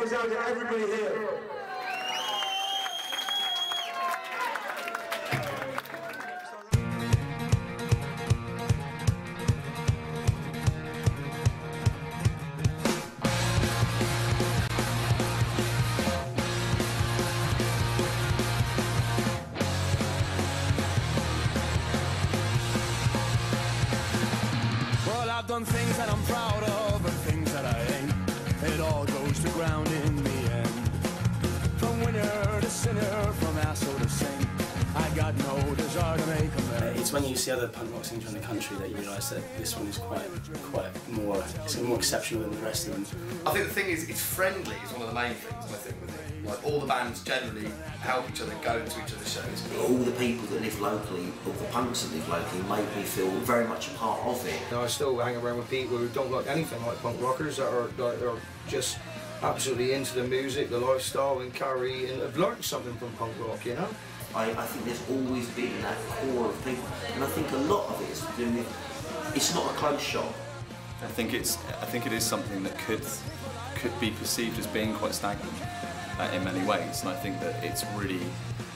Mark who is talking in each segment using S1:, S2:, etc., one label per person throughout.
S1: goes out to everybody here.
S2: I've done things that I'm proud of and things that I ain't. It all goes to ground in the end. From winner to sinner, from asshole to saint, I got no desire to make amends.
S3: It's when you see other punk rock scenes around the country that you realise that this one is quite more, it's more exceptional than the rest of them.
S4: I think the thing is, it's friendly is one of the main things, I think, with it. Like, all the bands generally help each other go to each other's shows.
S5: All the people that live locally, all the punks that live locally, made me feel very much a part of it.
S6: I still hang around with people who don't like anything like punk rockers, that are just absolutely into the music, the lifestyle, and carry, and have learned something from punk rock, you know?
S5: I think there's always been that core of people, and I think a lot of it is to do with, it's not a closed shop.
S7: I think it is something that could be perceived as being quite stagnant in many ways, and I think that it's really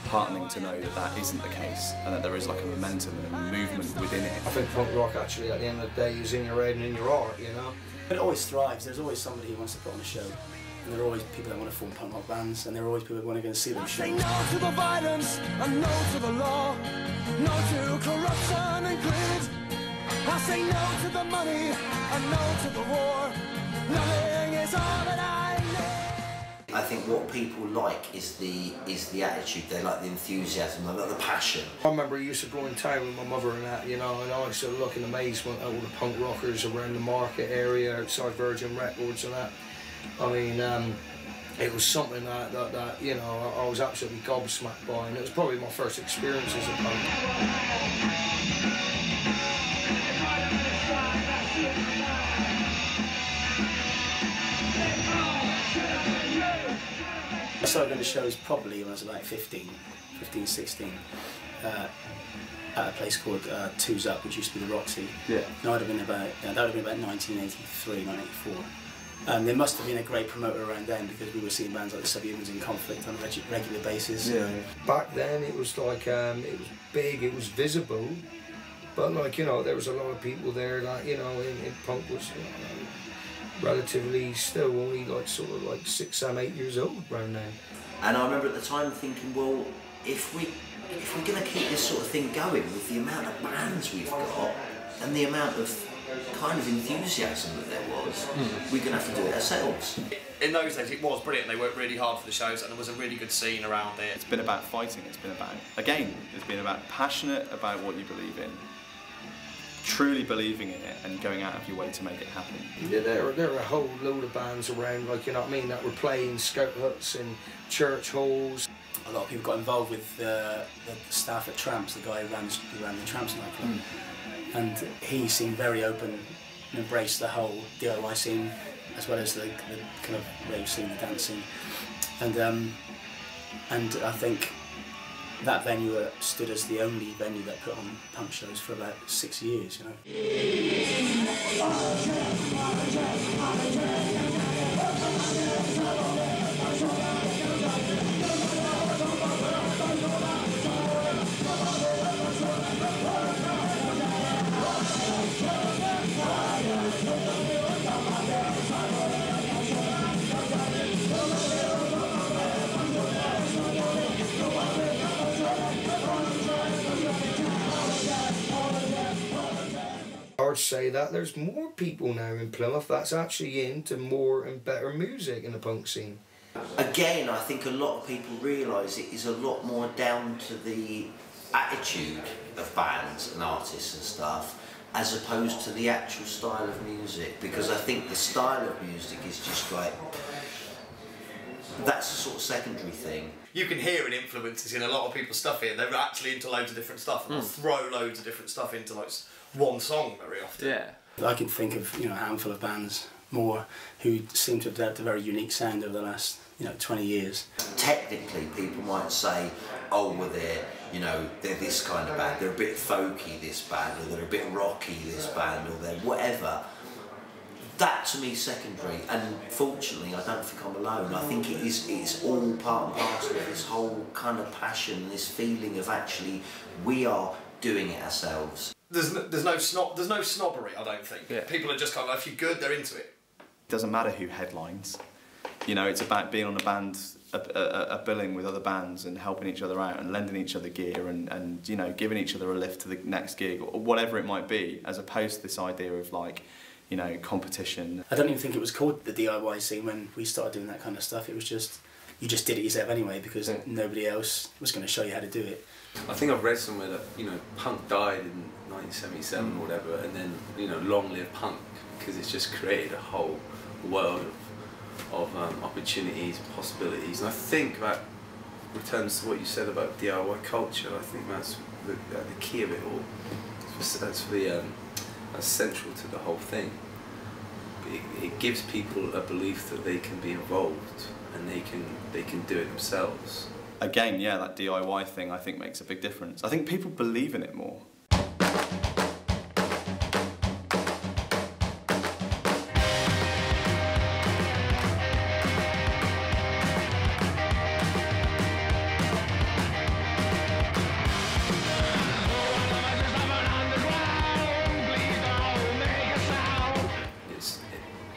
S7: heartening to know that that isn't the case, and that there is like a momentum and a movement within it.
S6: I think punk rock actually at the end of the day is in your head and in your art, you know?
S3: But it always thrives. There's always somebody who wants to put on a show, and there are always people that want to form punk rock bands, and there are always people that want to go and see them show.
S2: Say no to the violence and no to the law, no to corruption and greed. I say no to the money and no to the war. Nothing is all that I need.
S5: I think what people like is the attitude. They like the enthusiasm, they like the passion.
S6: I remember I used to go in town with my mother and that, you know, and I used to look in amazement at all the punk rockers around the market area, outside Virgin Records and that. I mean, it was something that you know, I was absolutely gobsmacked by, and it was probably my first experience as a punk.
S3: I started going to shows probably when I was about 15, 16, at a place called Two's Up, which used to be the Roxy.
S7: Yeah.
S3: No, that would have been about 1983, 1984. There must have been a great promoter around then, because we were seeing bands like the Subhumans in Conflict on a regular basis.
S7: Yeah.
S6: Back then it was like, it was big, it was visible, but like, you know, there was a lot of people there that, you know, in punk was, you know, relatively still only like sort of like 6, 7, 8 years old around then.
S5: And I remember at the time thinking, well, if we're going to keep this sort of thing going with the amount of bands we've got and the amount of kind of enthusiasm that there was, we're going to have to do it ourselves.
S4: In those days it was brilliant, they worked really hard for the shows and there was a really good scene around it.
S7: It's been about fighting, it's been about, again, it's been about passionate about what you believe in, truly believing in it and going out of your way to make it happen.
S6: Yeah, there were a whole load of bands around, like, you know what I mean, that were playing scout huts and church halls.
S3: A lot of people got involved with the staff at Tramps, the guy who ran the Tramps nightclub. And he seemed very open and embraced the whole DIY scene, as well as the kind of rave scene, the dance scene. And I think that venue stood as the only venue that put on punk shows for about 6 years, you know.
S6: I'd say that there's more people now in Plymouth that's actually into more and better music in the punk scene.
S5: Again, I think a lot of people realise it is a lot more down to the attitude of bands and artists and stuff, as opposed to the actual style of music, because I think the style of music is just like, that's a sort of secondary thing.
S4: You can hear an influences in a lot of people's stuff here. They're actually into loads of different stuff, and they'll throw loads of different stuff into like one song very often.
S7: Yeah.
S3: I can think of, you know, a handful of bands more who seem to have developed a very unique sound over the last, you know, 20 years.
S5: Technically, people might say, oh, well, they're this kind of band, they're a bit folky, this band, or they're a bit rocky, this band, or they're whatever. That to me is secondary, and fortunately I don't think I'm alone. I think it's all part and parcel of this whole kind of passion, this feeling of actually we are doing it ourselves.
S4: There's no snobbery, I don't think.
S7: Yeah.
S4: People are just kind of, if you're good, they're into it.
S7: It doesn't matter who headlines. You know, it's about being on a band, a billing with other bands and helping each other out and lending each other gear and you know, giving each other a lift to the next gig or whatever it might be, as opposed to this idea of like, you know, competition.
S3: I don't even think it was called the DIY scene when we started doing that kind of stuff. It was just, you just did it yourself anyway because nobody else was going to show you how to do it.
S1: I think I've read somewhere that, you know, punk died in 1977 or whatever, and then, you know, long live punk, because it's just created a whole world of opportunities and possibilities. And I think that returns to what you said about DIY culture. I think that's the key of it all. That's central to the whole thing. It gives people a belief that they can be involved and they can do it themselves.
S7: Again, yeah, that DIY thing I think makes a big difference. I think people believe in it more.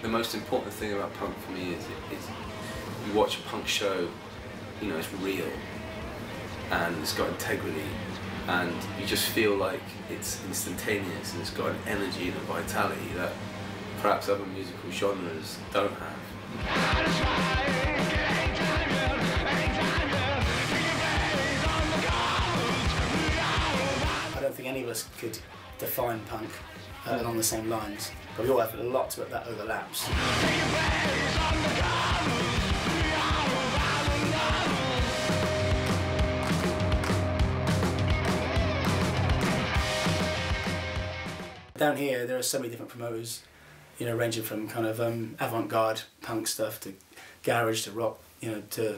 S1: The most important thing about punk for me is you watch a punk show, you know, it's real and it's got integrity and you just feel like it's instantaneous and it's got an energy and a vitality that perhaps other musical genres don't have.
S3: I don't think any of us could define punk along the same lines, but we all have a lot that overlaps. Down here there are so many different promoters, you know, ranging from kind of avant-garde punk stuff to garage to rock, you know, to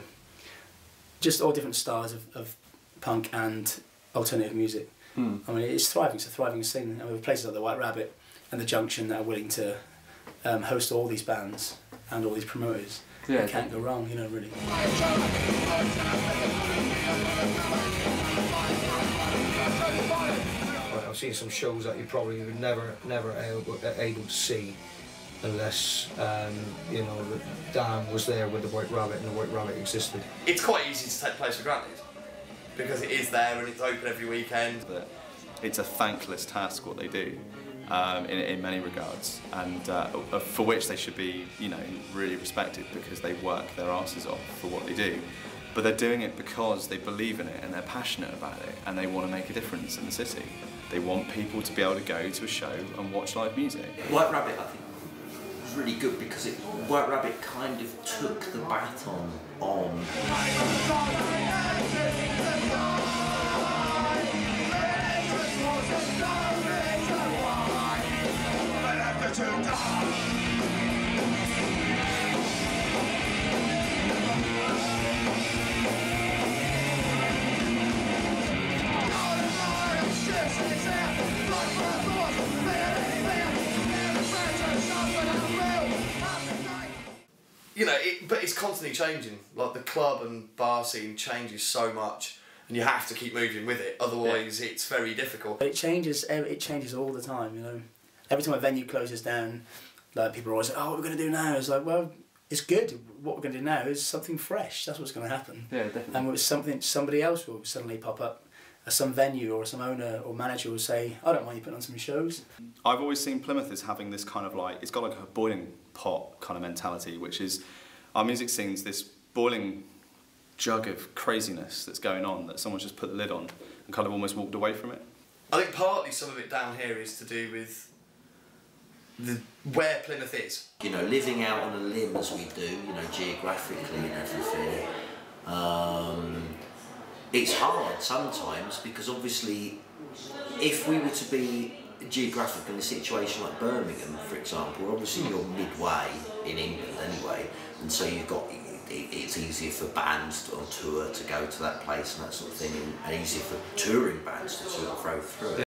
S3: just all different styles of punk and alternative music. I mean, it's thriving. It's a thriving scene. And with places like the White Rabbit and the Junction that are willing to host all these bands and all these promoters, you can't go wrong, you know, really.
S6: I've seen some shows that you probably would never able to see unless you know, Dan was there with the White Rabbit and the White Rabbit existed.
S4: It's quite easy to take place for granted because it is there and it's open every weekend.
S7: But it's a thankless task what they do in many regards, and for which they should be, you know, really respected because they work their asses off for what they do. But they're doing it because they believe in it and they're passionate about it and they want to make a difference in the city. They want people to be able to go to a show and watch live music.
S5: White Rabbit, I think, was really good because White Rabbit kind of took the baton on.
S4: You know, but it's constantly changing. Like the club and bar scene changes so much, and you have to keep moving with it. Otherwise, it's very difficult.
S3: It changes all the time. You know, every time a venue closes down, like people are always like, "Oh, what we're going to do now?" It's like, well, it's good. What we're going to do now is something fresh. That's what's going to happen.
S7: Yeah, definitely.
S3: And it's something somebody else will suddenly pop up. Some venue or some owner or manager will say, "I don't mind you putting on some shows."
S7: I've always seen Plymouth as having this kind of like, it's got like a boiling pot kind of mentality, which is our music scene's this boiling jug of craziness that's going on that someone's just put the lid on and kind of almost walked away from it.
S4: I think partly some of it down here is to do with where Plymouth is.
S5: You know, living out on a limb as we do, you know, geographically and everything. It's hard sometimes because obviously if we were to be geographical in a situation like Birmingham, for example, obviously you're midway in England anyway, and so you've got, it's easier for bands on tour to go to that place and that sort of thing, and easier for touring bands to sort of throw through it.